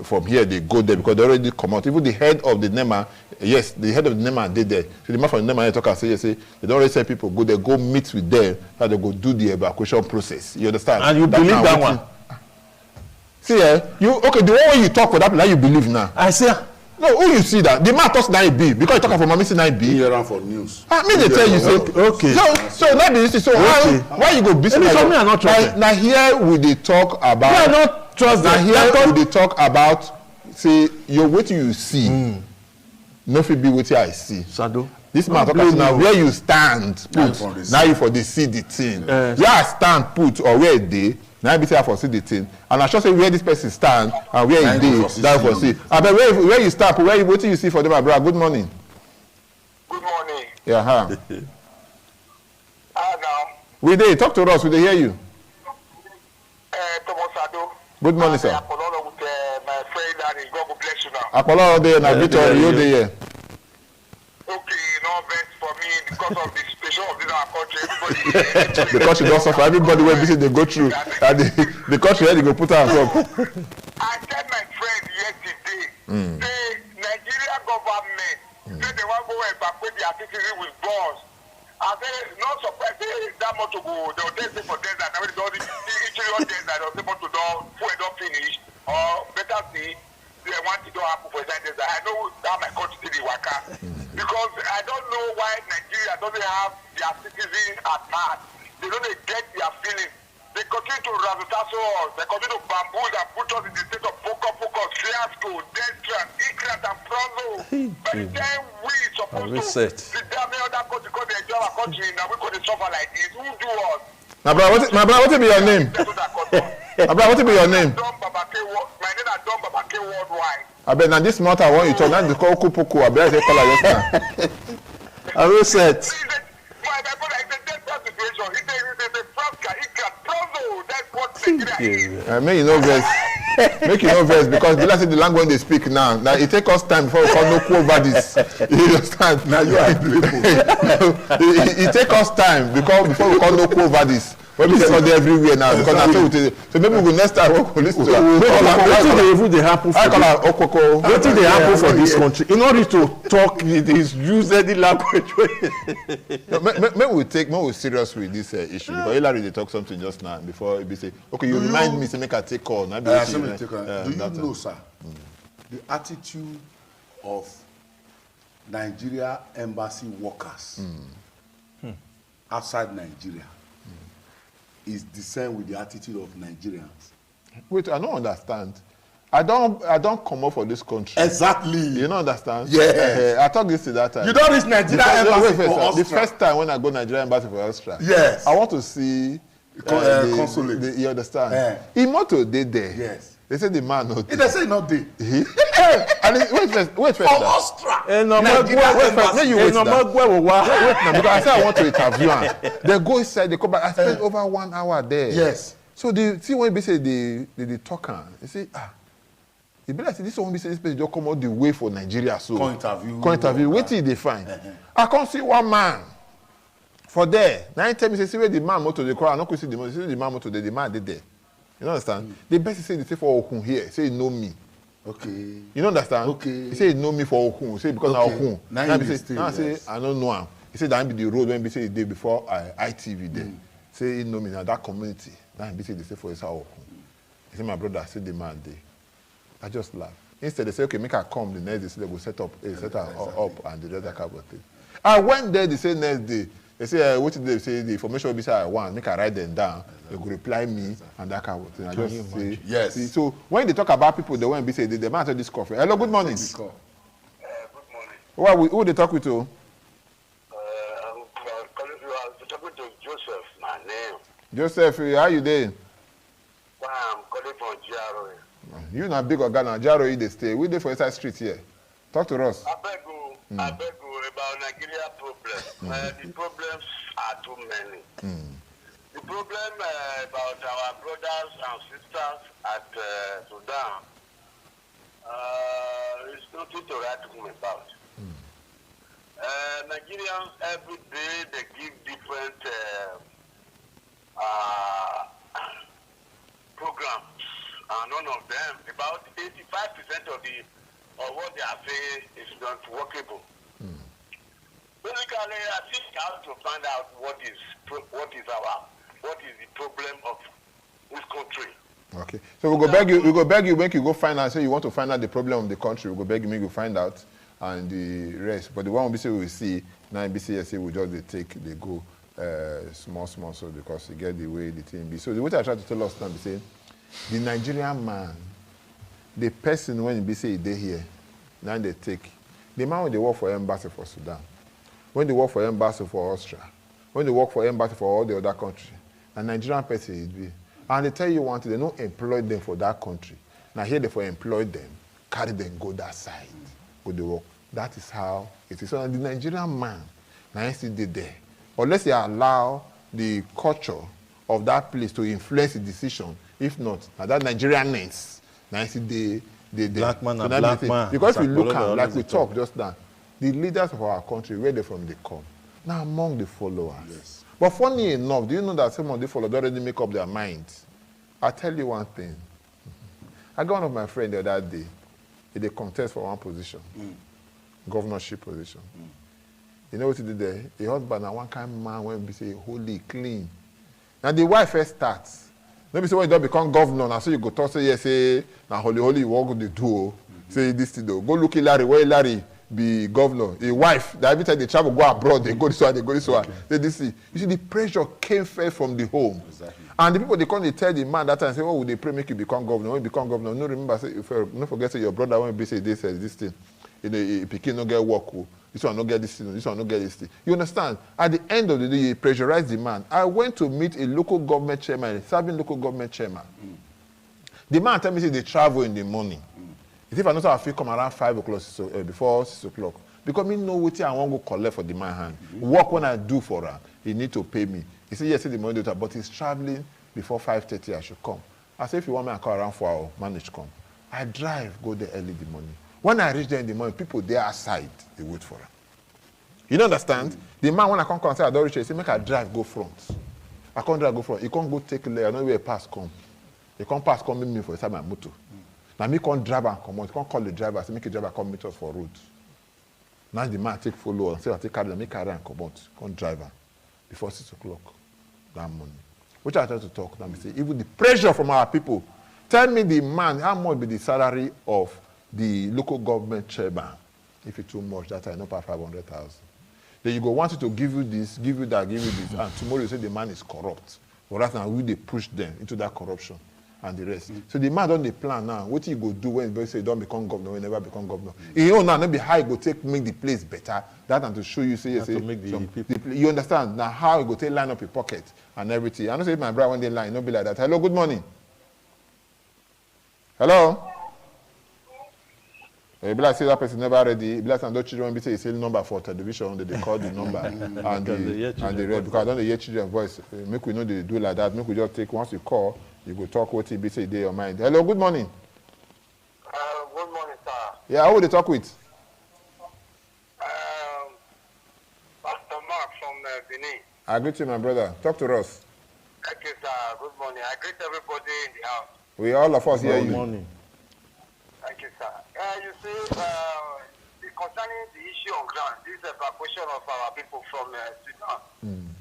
from here they go there because they already come out. Even the head of the NEMA, yes, the head of the NEMA did there. So the man from the NEMA talk and say, yes, they don't already say people go there, go meet with them, and they go do the evacuation process. You understand? And you believe that one? See, the one when you talk for that, now you believe now. I say, no, who you see that? The man talks 9B because you talk for Mami 9B. You hear for news. I mean, they tell you say, okay. So now be so okay. Why you go business? Like now here we they talk about. We are not trust now here we they talk about say you're waiting you see. No fit be wetin I see. Sado. This man talk about now where you stand put. Now you for the see the thing. Where I stand put or where it dey. Now be say I for see the thing. And I sure say where this person stand and where it dey. That for see. But where you stand, where wetin you see for them, my brother. Good morning. Good morning. Yeah, Now. We dey talk to us. We dey hear you. Thomas Sado. Good morning, sir. Apollo with my friend and God will bless you now. Apollo dey na Victor you dey here. Okay, no vex for me because of the situation of this our country. Everybody. The country don suffer. Everybody wey visit dey go through. And the country here dey go put am up. I tell my friend yesterday, say Nigeria government say they want go evacuate their citizens with bombs. I say not surprised say that much to go. They will take for desert. Now they don't each desert. They will say much to do fuel don't finish or better see. They want to do happen for that desert. I know how my country did the waka because I don't know why Nigeria doesn't have their citizens at heart. They don't get their feelings. They continue to razzle us. They continue to bamboozle and put us in the state of focus, fiasco, death, ignorant and prozo. By the time we supposed to sit down in other country because they enjoy our country, now we could suffer like this. Who do us? My brother, what be your name? My brother, what be your name? My name is Don Babake Worldwide. I bet now this month I want you to now the call Kupuku. I bet I say call her just now. I will set. My brother, it's a desperate situation. It's a fracas. It can prozo. That's what Nigeria is. Make you no vex. Make you no vex because the last the language they speak now. Now it take us time before we call no over this. You understand? Now you are it take us time because before we call no over this. When we say everywhere now because I say so maybe we go next time we go listen to wetin dey happen for I call her Okoko. Wetin dey happen for this country in order to talk is use any language. May we serious with this issue because Hillary dey talk something just now before he be say okay you remind me say make I take call na be do you know sir the attitude of Nigeria embassy workers outside Nigeria is the same with the attitude of Nigerians. Wait, I don't understand. I don't come up for this country. Exactly. You don't understand? Yes. I talk this to that time. You don't reach Nigeria embassy for Austria. The first time when I go Nigeria embassy for Austria. Yes. I want to see consulate. You understand? Imoto they there. Yes. They say the man not there. They say not there. Wait first. For Austria. Wait first. May you wait now. Wait now because I say I want to interview him. They go inside, they come back. I spent over 1 hour there. Yes. So the see when they say they talk they say it be like this one be say this place just come all the way for Nigeria so. Come interview. Wait till they find. I can't see one man for there. Now he tell me say see where the man motor dey call. I no go see the man. See the man motor there. The man dey there. You understand? The best he say they say for Okun here. Say he know me. Okay. You understand? Okay. He say he know me for Okun. Say because I Okun. Now he say I don't know him. He say that be the road when he say the day before ITV there. Say he know me now that community. Now he say they say for his Okun. He say my brother say the man there. I just laugh. Instead they say okay make I come the next day. So they go set her up and the other kind of thing. I went there the same next day. They say what did they say the information will be say I want make I write them down. They go reply me and that kind of thing. I just say yes. See, so when they talk about people, they won't be say they might this coffee. Hello, good morning. Good morning. Who they talk with you? I'm talking to Joseph, my name. Joseph, how you doing? Well, I'm calling from GRO. You not big organ GRO they stay. We there for inside street here. Talk to us. I beg you about Nigeria problems. The problems are too many. The problem about our brothers and sisters at Sudan is nothing to write home about. Nigerians every day they give different programs, and none of them, about 85% of what they are saying is not workable. Basically, I think I have to find out what is the problem of this country. Okay. So we go beg you, make you go find out. Say you want to find out the problem of the country. We go beg you, make you find out, and the rest. But the one we say we see now, BCSA we just they go small so because you get the way the thing be. So the way I try to tell us now be saying the Nigerian man the person when be say they here, now they take. The man when they work for embassy for Sudan, when they work for embassy for Austria, when they work for embassy for all the other countries, and Nigerian person it be. And they tell you one thing, they don't employ them for that country. Now here they for employ them, carry them, go that side, go the work. That is how it is. So the Nigerian man, now he still there. Unless they allow the culture of that place to influence the decision, if not, now that Nigerianness, now he still the black man so and black man. Because we look at, like we talk just now, the leaders of our country, where they from they come. Now among the followers. Yes. But funny enough, do you know that some of the followers already make up their minds? I'll tell you one thing. I got one of my friends the other day, they contest for one position, governorship position. You know what he did there? A husband and one kind of man when we say holy, clean. Now the wife first starts. Maybe say when you don't become governor, now so you go talk say yes, say now holy, you walk the door, say this thing though. Go look at Larry, where Larry be governor. A wife, that every time they travel go abroad, they go this one, they go this one. Say this thing. You see, the pressure came first from the home. Exactly. And the people they come, they tell the man that time, say, oh, would they pray make you become governor? When you become governor, no remember, say, if don't forget say your brother when be say this says this thing. You know, Pikin no get work. This one no get this thing, this one no get this thing. You understand? At the end of the day, you pressurize the man. I went to meet a local government chairman, a serving local government chairman. The man tell me say they travel in the morning. If I know I feel come around 5 o'clock, before 6 o'clock. Because me know what I want to go collect for the man hand. Work when I do for her, he need to pay me. He said, yes, the money, but he's traveling before 5:30, I should come. I said, if you want me, I call around 4 hours, manage to come. I drive, go there early in the morning. When I reach there in the morning, people there outside, they wait for her. You don't understand? The man, when I come and say, I don't reach, he say, make I drive, go front. I can't drive, go front. He can't go take layer, I know where pass come. He can't pass, come meet me for inside my motor. Now me can't drive and come out. He can't call the driver, say, make the driver come meet us for road. Now the man take follow and say, I take carry, make carry and come out. Can't drive her before 6 o'clock that morning. Which I try to talk. Now me say, even the pressure from our people. Tell me the man, how much be the salary of the local government chairman? If it's too much, that I know pay 500,000. Then you go want it to give you this, give you that, give you this, and tomorrow you say the man is corrupt. But right now we they push them into that corruption and the rest. So the man don't plan now. What you go do when you say don't become governor, when you never become governor? You know now maybe how you go take make the place better. That and to show you say yes, to make you understand now how you go take line up your pocket and everything. I don't say my brother when they line, not be like that. Hello, good morning. Hello. Be like say that person never ready. Be like and those children be say it's a number for television. They call the number and the red because I don't hear children voice. Make we know they do like that. Make we just take once you call, you go talk what be say they your mind. Hello, good morning. Good morning, sir. Yeah, who they talk with? Pastor Mark from Benin. I greet you, my brother. Talk to us. Thank you, sir. Good morning. I greet everybody in the house. We all of us hear you. Good morning. Thank you, sir. You see, concerning the issue on ground, this evacuation of our people from Sudan.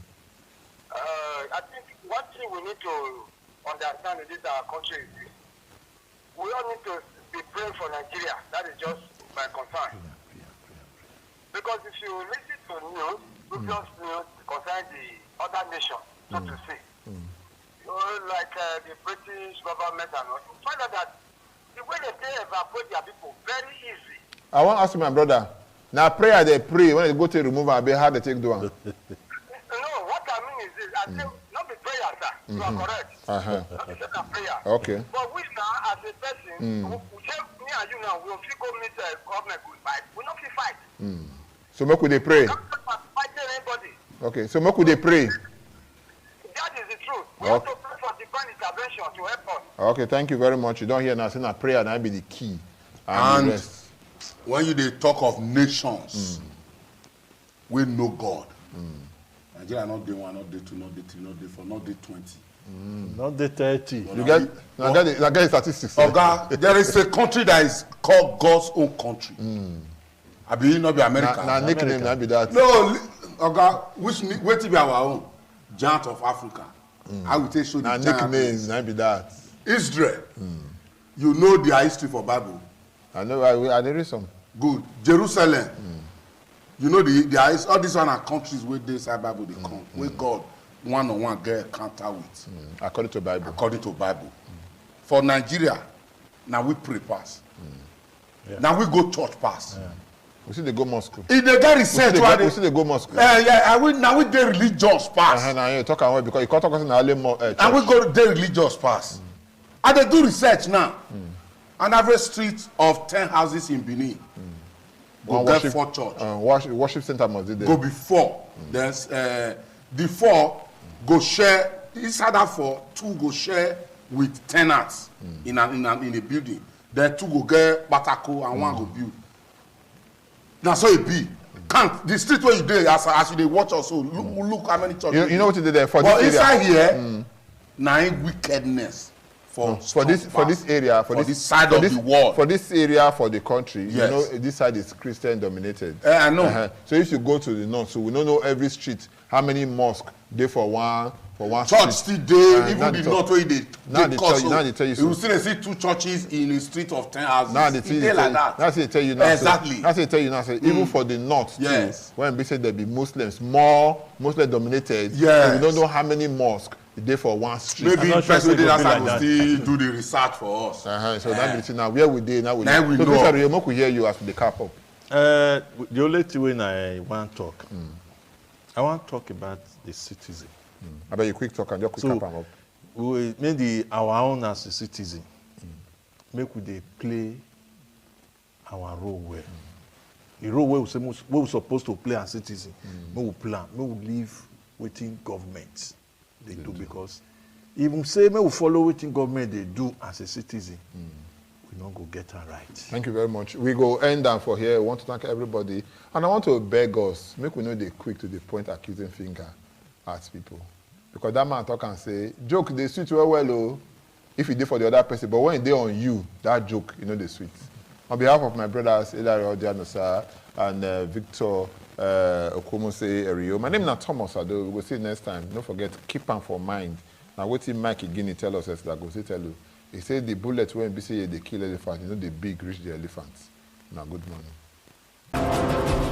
I think one thing we need to understand in this our country is this. We all need to be praying for Nigeria. That is just my concern. Because if you listen to news, previous news concerning the other nations, so to say, you know, like the British government and all, you find out that the way they evacuate their people, very easy. I want to ask you, my brother. Now prayer they pray when they go to remove and be how they take do one. No, what I mean is this. I say not be prayer, sir. You are correct. Not be prayer. Okay. But we now, as a person, we say me and you now, we will go meet the government good fight. We not fight. So make we they pray. Not fighting anybody. Okay. So make we they pray. That is the truth. We have to pray for divine intervention to help us. Okay, thank you very much. You don't hear now saying that prayer now be the key. And when you they talk of nations, we know God. Nigeria not day 1, not day 2, not day 3, not day 4, not day 20. Not day 30. You get statistics. Okay, there is a country that is called God's own country. I believe not be America. Now nickname not be that. No, okay, wait to be our own giant of Africa. I will take show the giant. Nicknames not be that. Israel. You know their history for Bible. I know. I read some. Good. Jerusalem. You know all these one are countries where they say Bible they come. Where God one-on-one get encounter with. According to Bible. According to Bible. For Nigeria, now we pray pass. Yeah. Now we go church pass. Yeah. We see they go mosque. If they get research, We see they go mosque. yeah, now we dey religious pass. Now you talk away because you can't talk about only more. And we go dey religious pass. And they do research now. An average street of 10 houses in Benin go get 4 church. Worship center must be there. Go be 4. There's the 4 go share inside that 4, 2 go share with tenants in a building. Then 2 go get batako and 1 go build. Now so it be. Can't the street where you dey as you dey watch also look how many churches. You know what you did there for but this inside area? here, now wickedness for this area for this side of the world. For this area for the country, Yes. you know this side is Christian dominated. I know. So if you go to the north, so we don't know every street how many mosques they for one church street. still dey Now even they the north wey dey now they cause tell you you will still see 2 churches in a street of 10 houses. Now they e dey like that. That's they tell you now. Exactly. That's they tell you now. Say, even for the north Yes. too, when we say there be Muslims, more Muslim dominated. Yes. So we don't know how many mosques they for one street. Maybe not sure person wey dey say that it go side be go like still do the research for us. So that be now where we dey now we Now we so know. Mr. Rio, make we hear you as we cap up. The only thing when I want to talk, I want to talk about the citizen. I bet you quick talk and just quick So, cap am up. we maybe our own as a citizen, make we dey play our role well. The role where we supposed to play as citizen, make we plan, make we leave wetin government they do because even say make we follow wetin government they do as a citizen, we not go get it right. Thank you very much. We go end down for here. We want to thank everybody. And I want to beg us, make we know they quick to the point accusing finger at people. Because that man talk and say, joke, they sweet well, oh, if you did for the other person, but when they on you, that joke, you know, they sweet. On behalf of my brothers, Ilario Dianosa and Victor Okomose Erio, my name is Thomas Ado. We will see you next time. Don't forget, keep on for mind. Now, what Mike Guinea tell us is that go say tell you. He said the bullet when they kill elephant, you know, the big reach the elephant. Now, good morning.